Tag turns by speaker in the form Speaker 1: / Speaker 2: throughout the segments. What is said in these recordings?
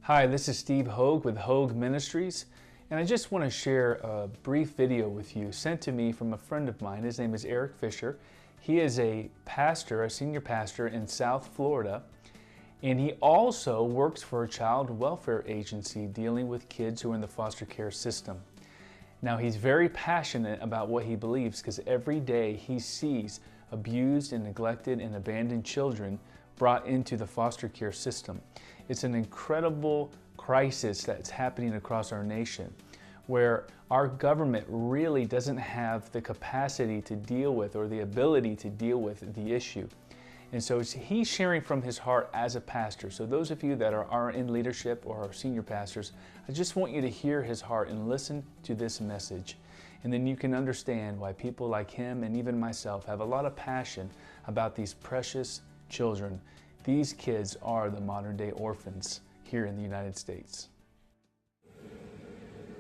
Speaker 1: Hi, this is Steve Hogue with Hogue Ministries, and I just want to share a brief video with you sent to me from a friend of mine. His name is Eric Fisher. He is a pastor, a senior pastor in South Florida, and he also works for a child welfare agency dealing with kids who are in the foster care system. Now, he's very passionate about what he believes because every day he sees abused and neglected and abandoned children brought into the foster care system. It's an incredible crisis that's happening across our nation, where our government really doesn't have the capacity to deal with or the ability to deal with the issue. And so he's sharing from his heart as a pastor. So those of you that are in leadership or are senior pastors, I just want you to hear his heart and listen to this message. And then you can understand why people like him and even myself have a lot of passion about these precious children. These kids are the modern day orphans here in the United States.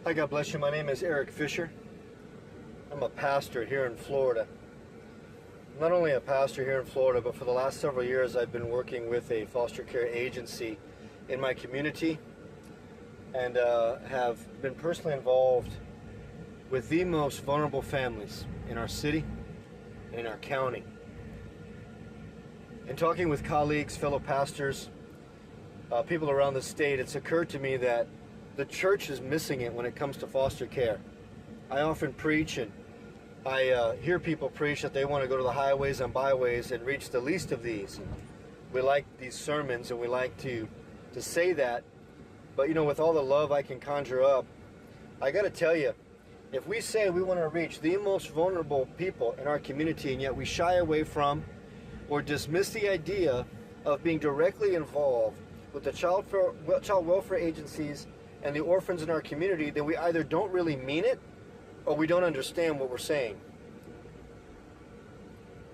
Speaker 2: Hi, God bless you. My name is Eric Fisher. I'm a pastor here in Florida. Not only a pastor here in Florida, but for the last several years I've been working with a foster care agency in my community and have been personally involved with the most vulnerable families in our city and in our county. In talking with colleagues, fellow pastors, people around the state, it's occurred to me that the church is missing it when it comes to foster care. I often preach and I hear people preach that they want to go to the highways and byways and reach the least of these. We like these sermons and we like to say that, but you know, with all the love I can conjure up, I got to tell you, if we say we want to reach the most vulnerable people in our community and yet we shy away from or dismiss the idea of being directly involved with the child welfare agencies and the orphans in our community, then we either don't really mean it or we don't understand what we're saying.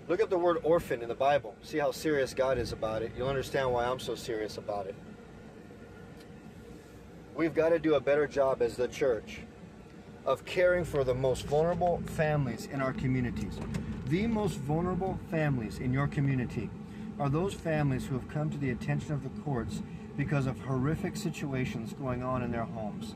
Speaker 2: Look up the word orphan in the Bible. See how serious God is about it. You'll understand why I'm so serious about it. We've got to do a better job as the church of caring for the most vulnerable families in our communities. The most vulnerable families in your community are those families who have come to the attention of the courts because of horrific situations going on in their homes.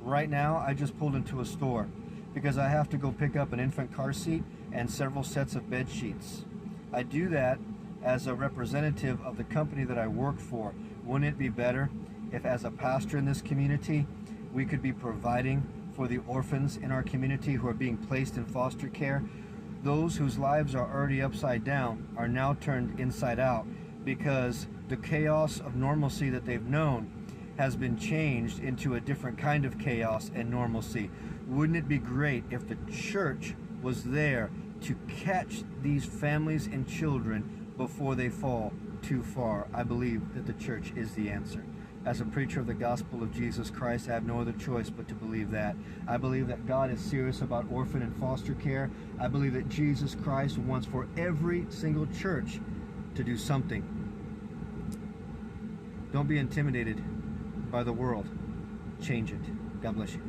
Speaker 2: Right now, I just pulled into a store because I have to go pick up an infant car seat and several sets of bed sheets. I do that as a representative of the company that I work for. Wouldn't it be better if, as a pastor in this community, we could be providing for the orphans in our community who are being placed in foster care? Those whose lives are already upside down are now turned inside out because the chaos of normalcy that they've known has been changed into a different kind of chaos and normalcy. Wouldn't it be great if the church was there to catch these families and children before they fall too far? I believe that the church is the answer. As a preacher of the gospel of Jesus Christ, I have no other choice but to believe that. I believe that God is serious about orphan and foster care. I believe that Jesus Christ wants for every single church to do something. Don't be intimidated by the world. Change it. God bless you.